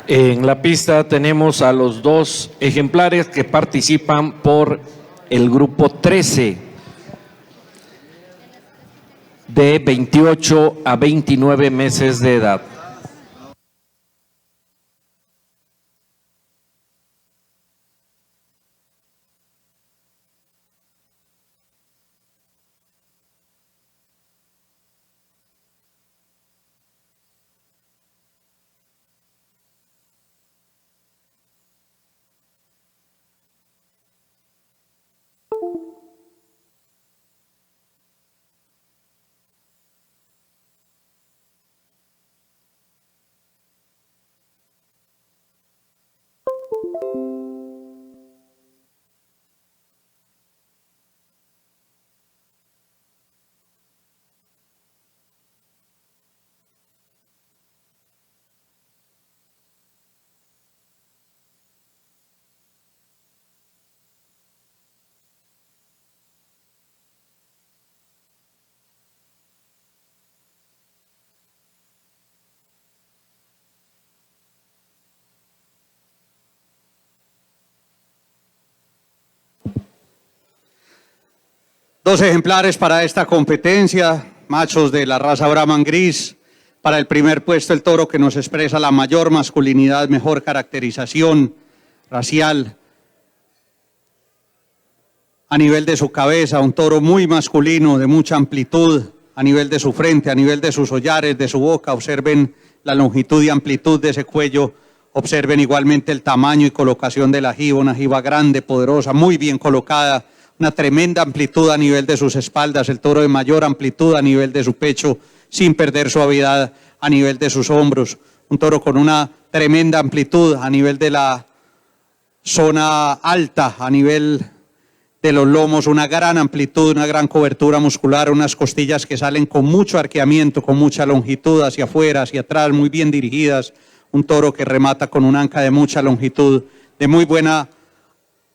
En la pista tenemos a los dos ejemplares que participan por el grupo 13, de 28 a 29 meses de edad. Dos ejemplares para esta competencia, machos de la raza Brahman Gris. Para el primer puesto, el toro que nos expresa la mayor masculinidad, mejor caracterización racial. A nivel de su cabeza, un toro muy masculino, de mucha amplitud, a nivel de su frente, a nivel de sus hollares, de su boca. Observen la longitud y amplitud de ese cuello. Observen igualmente el tamaño y colocación de la jiba, una jiba grande, poderosa, muy bien colocada. Una tremenda amplitud a nivel de sus espaldas, el toro de mayor amplitud a nivel de su pecho, sin perder suavidad a nivel de sus hombros. Un toro con una tremenda amplitud a nivel de la zona alta, a nivel de los lomos, una gran amplitud, una gran cobertura muscular, unas costillas que salen con mucho arqueamiento, con mucha longitud hacia afuera, hacia atrás, muy bien dirigidas. Un toro que remata con un anca de mucha longitud, de muy buena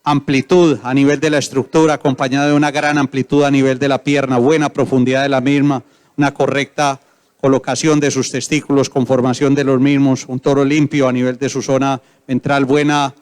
amplitud a nivel de la estructura, acompañada de una gran amplitud a nivel de la pierna, buena profundidad de la misma, una correcta colocación de sus testículos, conformación de los mismos, un toro limpio a nivel de su zona ventral, buena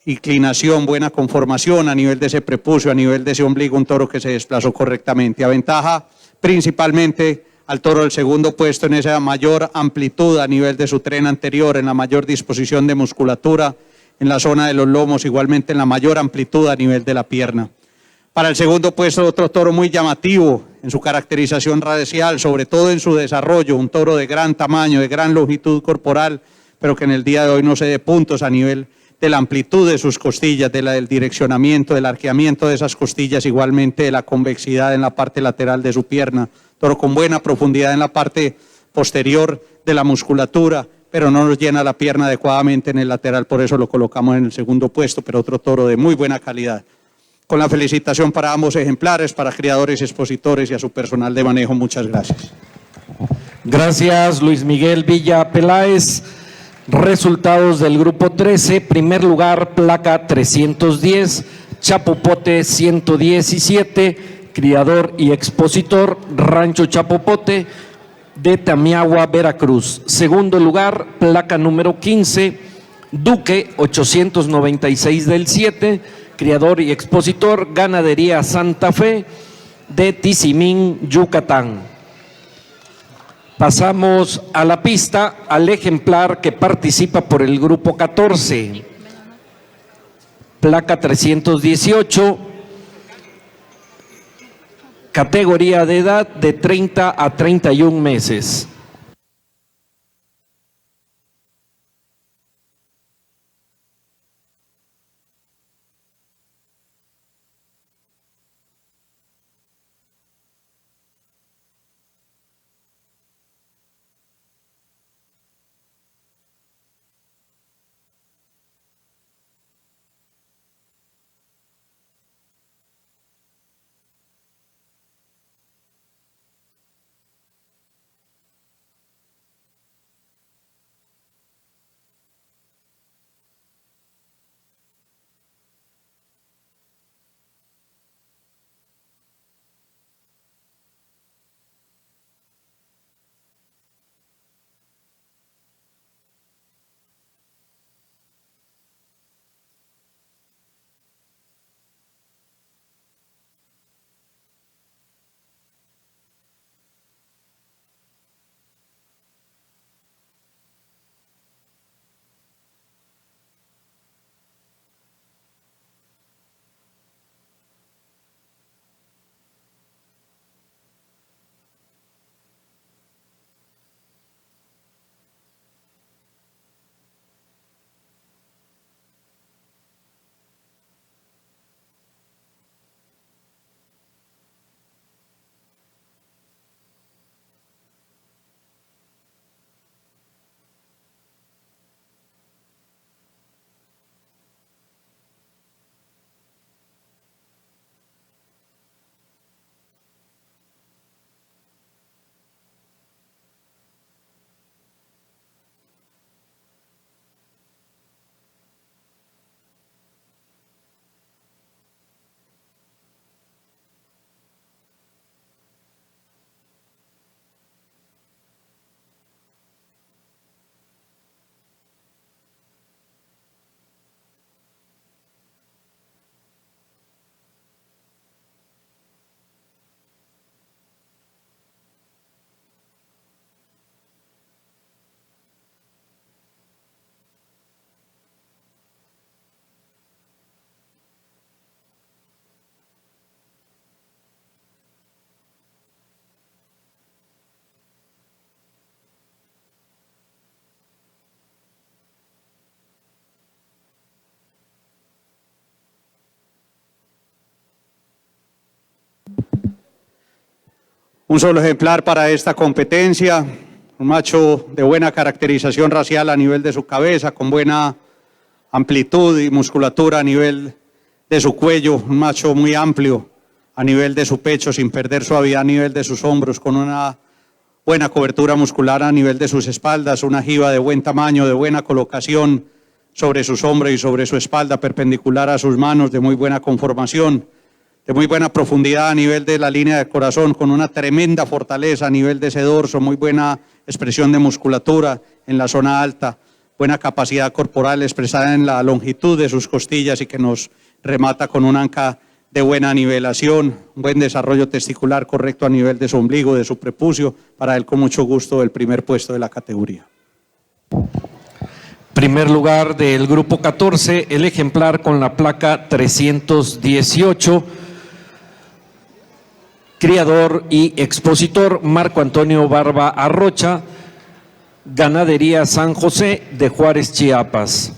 inclinación, buena conformación a nivel de ese prepucio, a nivel de ese ombligo, un toro que se desplazó correctamente. Aventaja principalmente al toro del segundo puesto en esa mayor amplitud a nivel de su tren anterior, en la mayor disposición de musculatura, en la zona de los lomos, igualmente en la mayor amplitud a nivel de la pierna. Para el segundo puesto, otro toro muy llamativo en su caracterización racial, sobre todo en su desarrollo, un toro de gran tamaño, de gran longitud corporal, pero que en el día de hoy no se dé puntos a nivel de la amplitud de sus costillas, del direccionamiento, del arqueamiento de esas costillas, igualmente de la convexidad en la parte lateral de su pierna. Toro con buena profundidad en la parte posterior de la musculatura, pero no nos llena la pierna adecuadamente en el lateral, por eso lo colocamos en el segundo puesto, pero otro toro de muy buena calidad. Con la felicitación para ambos ejemplares, para criadores, expositores y a su personal de manejo, muchas gracias. Gracias, Luis Miguel Villa Peláez. Resultados del grupo 13, primer lugar, placa 310, Chapopote 117, criador y expositor, Rancho Chapopote, de Tamiagua, Veracruz. Segundo lugar, placa número 15, Duque 896 del 7, criador y expositor, Ganadería Santa Fe, de Tizimín, Yucatán. Pasamos a la pista al ejemplar que participa por el grupo 14, placa 318, categoría de edad de 30 a 31 meses. Un solo ejemplar para esta competencia, un macho de buena caracterización racial a nivel de su cabeza, con buena amplitud y musculatura a nivel de su cuello, un macho muy amplio a nivel de su pecho, sin perder suavidad a nivel de sus hombros, con una buena cobertura muscular a nivel de sus espaldas, una jiba de buen tamaño, de buena colocación sobre sus hombros y sobre su espalda, perpendicular a sus manos, de muy buena conformación, de muy buena profundidad a nivel de la línea de corazón, con una tremenda fortaleza a nivel de ese dorso, muy buena expresión de musculatura en la zona alta, buena capacidad corporal expresada en la longitud de sus costillas y que nos remata con un anca de buena nivelación, un buen desarrollo testicular correcto a nivel de su ombligo, de su prepucio, para él con mucho gusto el primer puesto de la categoría. Primer lugar del grupo 14, el ejemplar con la placa 318, criador y expositor Marco Antonio Barba Arrocha, Ganadería San José de Juárez, Chiapas.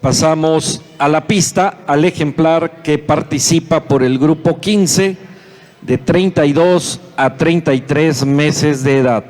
Pasamos a la pista al ejemplar que participa por el grupo 15 de 32 a 33 meses de edad.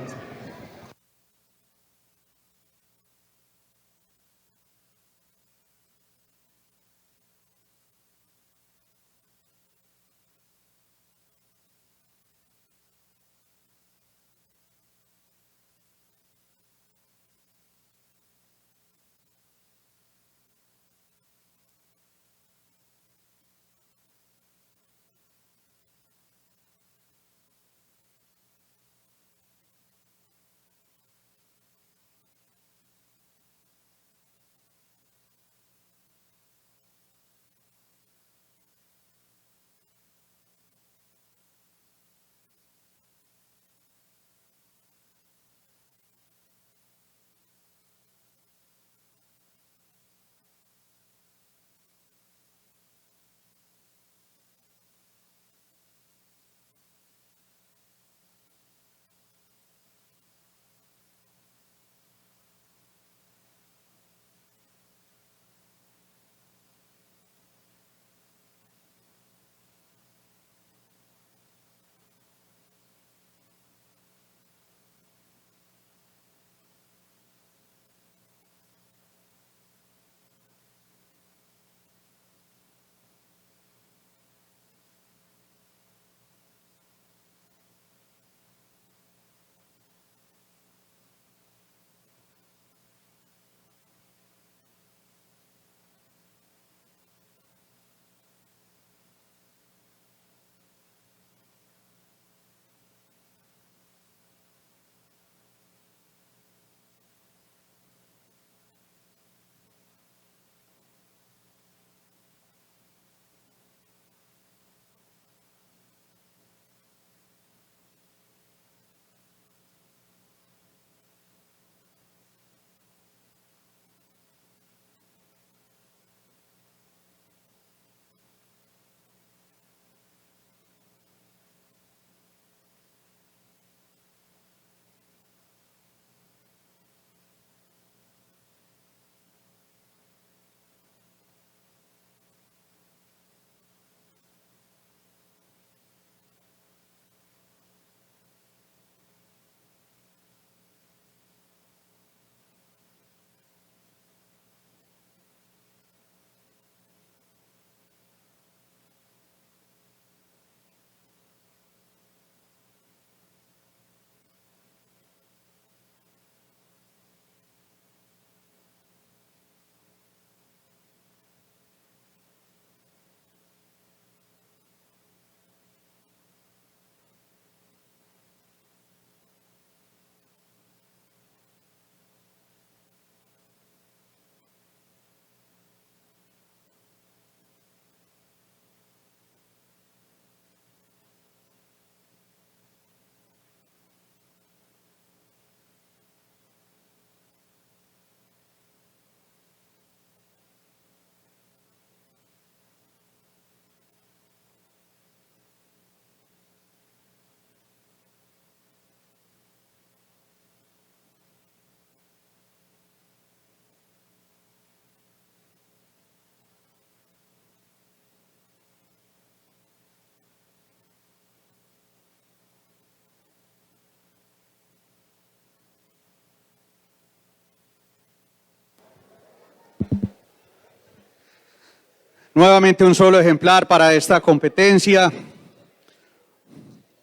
Nuevamente un solo ejemplar para esta competencia.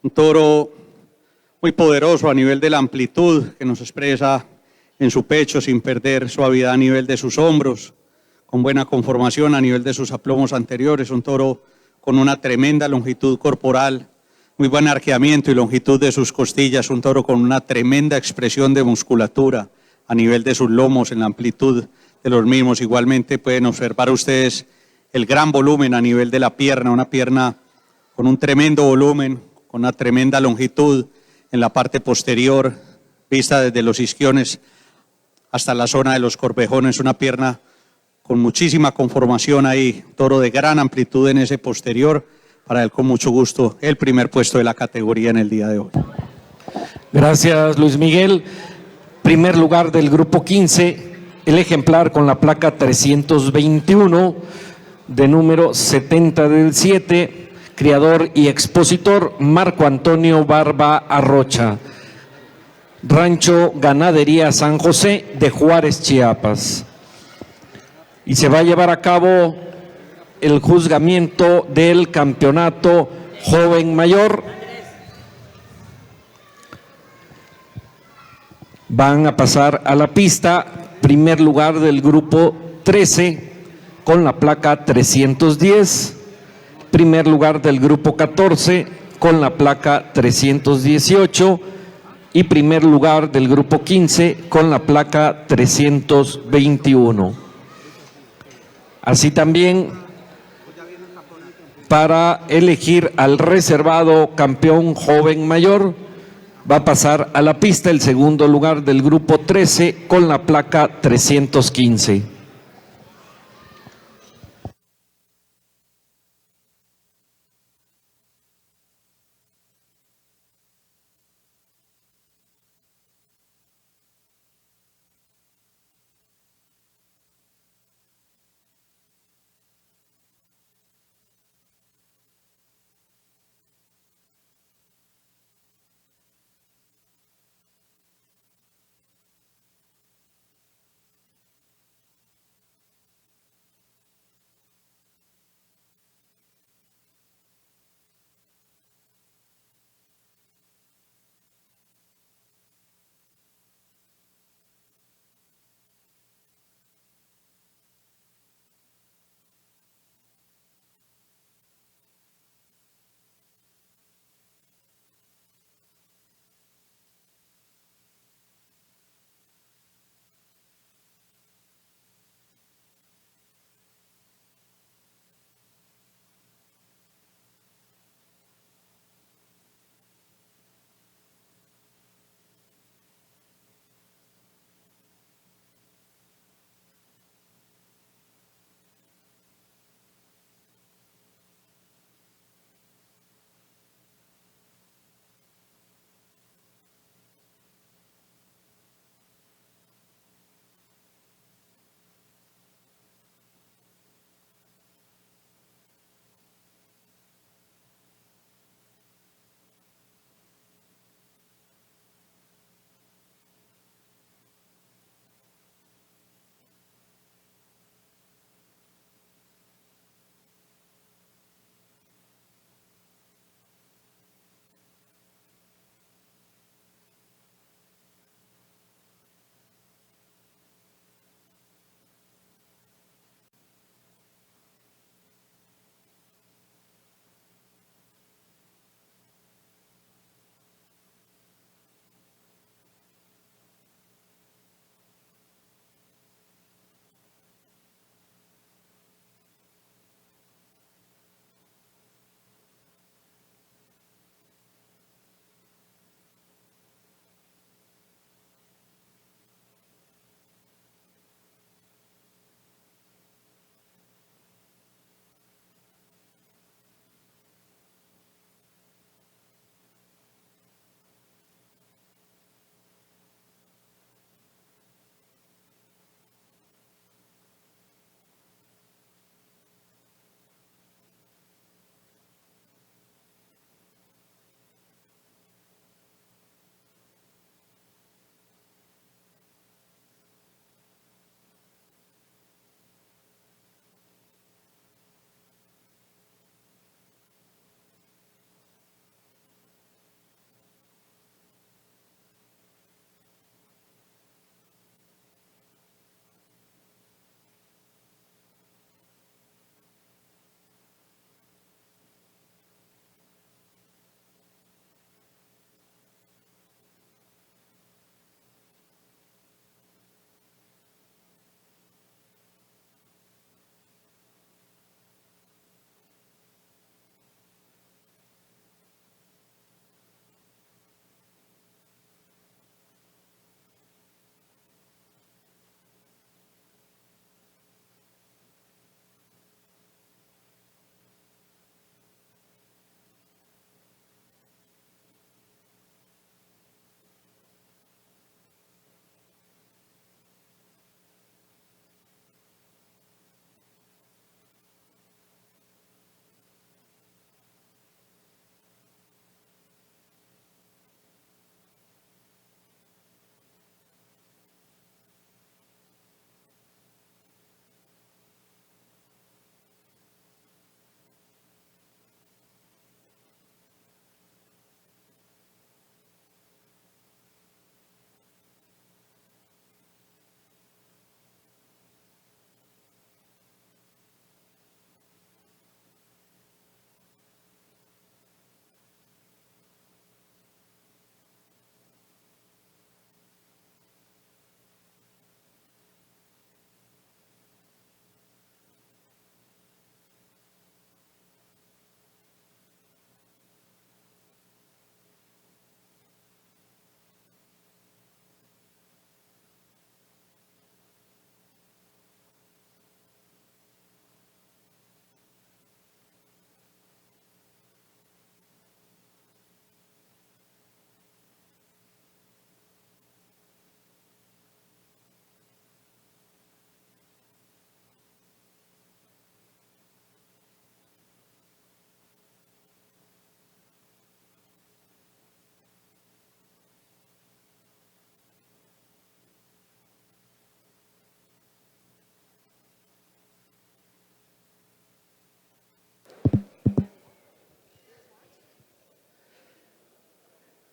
Un toro muy poderoso a nivel de la amplitud que nos expresa en su pecho sin perder suavidad a nivel de sus hombros, con buena conformación a nivel de sus aplomos anteriores. Un toro con una tremenda longitud corporal, muy buen arqueamiento y longitud de sus costillas. Un toro con una tremenda expresión de musculatura a nivel de sus lomos, en la amplitud de los mismos. Igualmente pueden observar ustedes el gran volumen a nivel de la pierna, una pierna con un tremendo volumen, con una tremenda longitud en la parte posterior, vista desde los isquiones hasta la zona de los corvejones, una pierna con muchísima conformación ahí, toro de gran amplitud en ese posterior. Para él, con mucho gusto, el primer puesto de la categoría en el día de hoy. Gracias, Luis Miguel. Primer lugar del grupo 15, el ejemplar con la placa 321 de número 70 del 7, criador y expositor Marco Antonio Barba Arrocha, Rancho Ganadería San José de Juárez, Chiapas. Y se va a llevar a cabo el juzgamiento del campeonato joven mayor. Van a pasar a la pista, primer lugar del grupo 13 con la placa 310, primer lugar del grupo 14 con la placa 318 y primer lugar del grupo 15 con la placa 321. Así también, para elegir al reservado campeón joven mayor, va a pasar a la pista el segundo lugar del grupo 13 con la placa 315.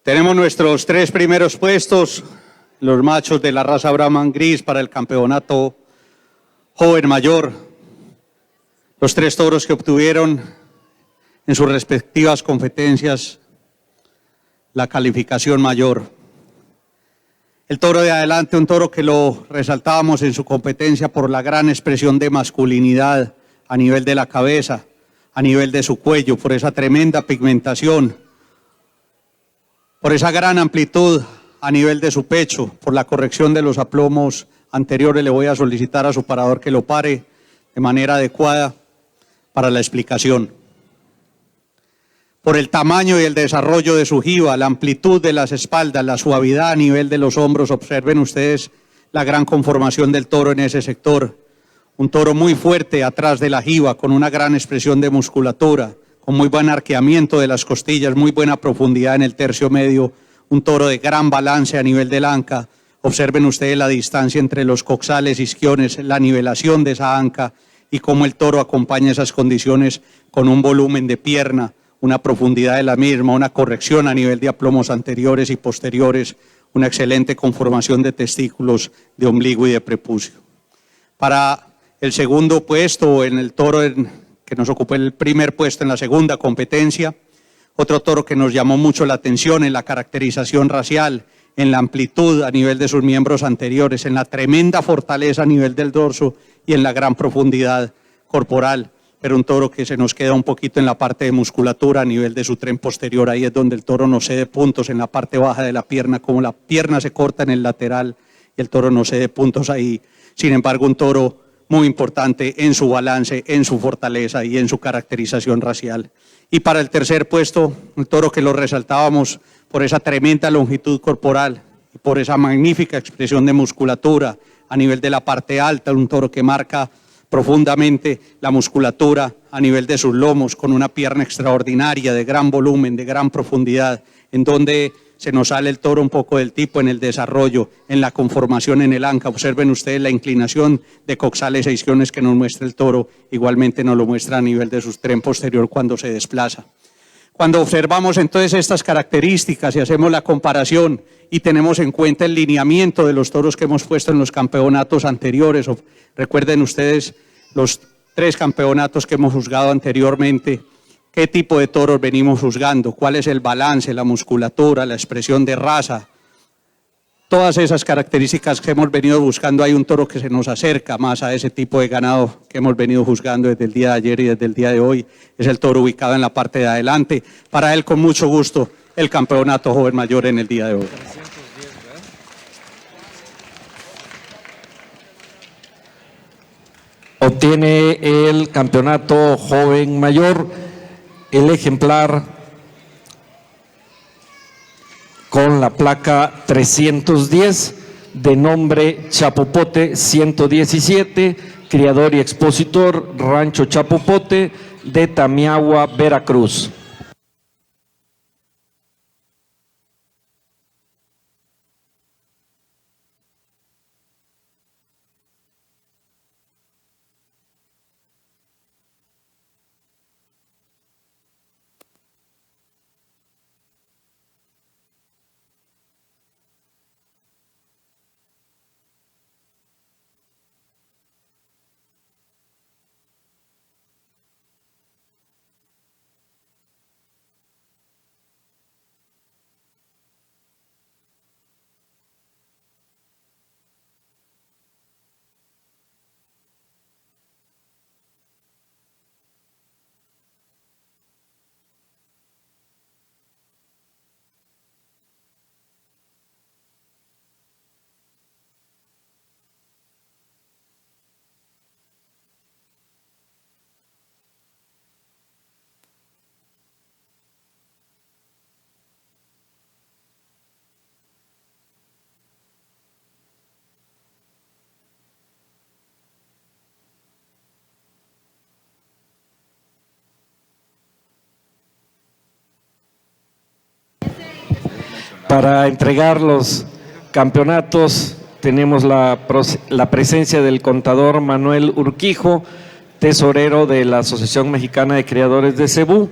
Tenemos nuestros 3 primeros puestos, los machos de la raza Brahman Gris para el campeonato joven mayor. Los 3 toros que obtuvieron en sus respectivas competencias la calificación mayor. El toro de adelante, un toro que lo resaltábamos en su competencia por la gran expresión de masculinidad a nivel de la cabeza, a nivel de su cuello, por esa tremenda pigmentación, por esa gran amplitud a nivel de su pecho, por la corrección de los aplomos anteriores. Le voy a solicitar a su parador que lo pare de manera adecuada para la explicación. Por el tamaño y el desarrollo de su jiba, la amplitud de las espaldas, la suavidad a nivel de los hombros. Observen ustedes la gran conformación del toro en ese sector. Un toro muy fuerte atrás de la jiba, con una gran expresión de musculatura, con muy buen arqueamiento de las costillas, muy buena profundidad en el tercio medio. Un toro de gran balance a nivel del anca. Observen ustedes la distancia entre los coxales, isquiones, la nivelación de esa anca y cómo el toro acompaña esas condiciones con un volumen de pierna, una profundidad de la misma, una corrección a nivel de aplomos anteriores y posteriores, una excelente conformación de testículos, de ombligo y de prepucio. Para el segundo puesto, en el toro que nos ocupó el primer puesto en la segunda competencia, otro toro que nos llamó mucho la atención en la caracterización racial, en la amplitud a nivel de sus miembros anteriores, en la tremenda fortaleza a nivel del dorso y en la gran profundidad corporal. Pero un toro que se nos queda un poquito en la parte de musculatura a nivel de su tren posterior. Ahí es donde el toro no cede puntos, en la parte baja de la pierna, como la pierna se corta en el lateral y el toro no cede puntos ahí. Sin embargo, un toro muy importante en su balance, en su fortaleza y en su caracterización racial. Y para el tercer puesto, un toro que lo resaltábamos por esa tremenda longitud corporal y por esa magnífica expresión de musculatura a nivel de la parte alta, un toro que marca profundamente la musculatura a nivel de sus lomos, con una pierna extraordinaria, de gran volumen, de gran profundidad, en donde se nos sale el toro un poco del tipo en el desarrollo, en la conformación en el anca. Observen ustedes la inclinación de coxales e isquiones que nos muestra el toro, igualmente nos lo muestra a nivel de su tren posterior cuando se desplaza. Cuando observamos entonces estas características y hacemos la comparación y tenemos en cuenta el lineamiento de los toros que hemos puesto en los campeonatos anteriores, recuerden ustedes los 3 campeonatos que hemos juzgado anteriormente, qué tipo de toros venimos juzgando, cuál es el balance, la musculatura, la expresión de raza. Todas esas características que hemos venido buscando, hay un toro que se nos acerca más a ese tipo de ganado que hemos venido juzgando desde el día de ayer y desde el día de hoy. Es el toro ubicado en la parte de adelante. Para él, con mucho gusto, el campeonato joven mayor en el día de hoy. Obtiene el campeonato joven mayor el ejemplar con la placa 310 de nombre Chapopote 117, criador y expositor, Rancho Chapopote de Tamiahua, Veracruz. Para entregar los campeonatos tenemos la presencia del contador Manuel Urquijo, tesorero de la Asociación Mexicana de Criadores de Cebú.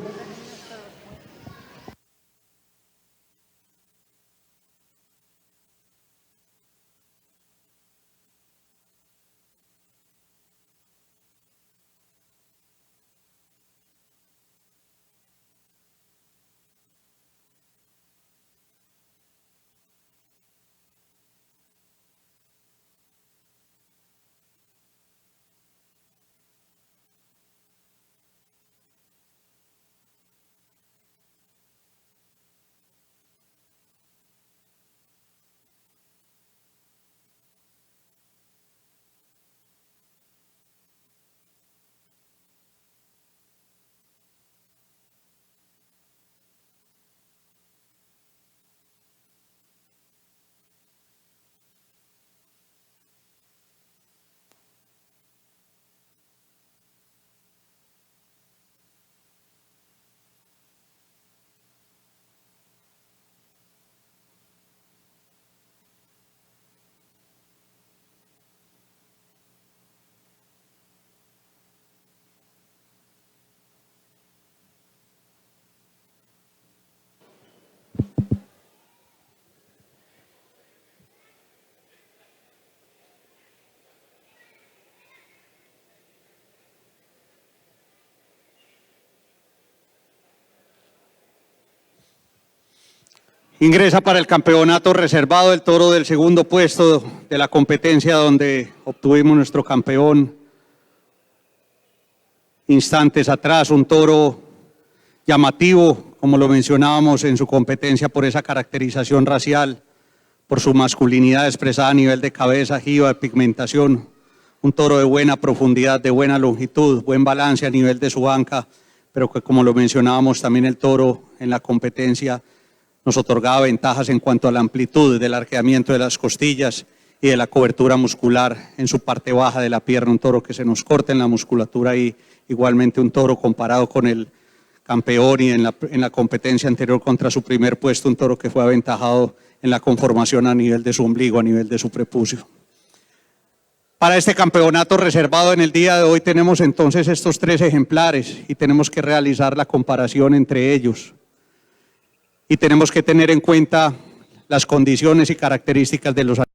Ingresa para el campeonato reservado el toro del segundo puesto de la competencia donde obtuvimos nuestro campeón instantes atrás, un toro llamativo, como lo mencionábamos en su competencia por esa caracterización racial, por su masculinidad expresada a nivel de cabeza, jiba, de pigmentación, un toro de buena profundidad, de buena longitud, buen balance a nivel de su banca, pero que como lo mencionábamos también el toro en la competencia nos otorgaba ventajas en cuanto a la amplitud del arqueamiento de las costillas y de la cobertura muscular en su parte baja de la pierna, un toro que se nos corta en la musculatura y igualmente un toro comparado con el campeón y en la competencia anterior contra su primer puesto, un toro que fue aventajado en la conformación a nivel de su ombligo, a nivel de su prepucio. Para este campeonato reservado en el día de hoy tenemos entonces estos 3 ejemplares y tenemos que realizar la comparación entre ellos. Y tenemos que tener en cuenta las condiciones y características de los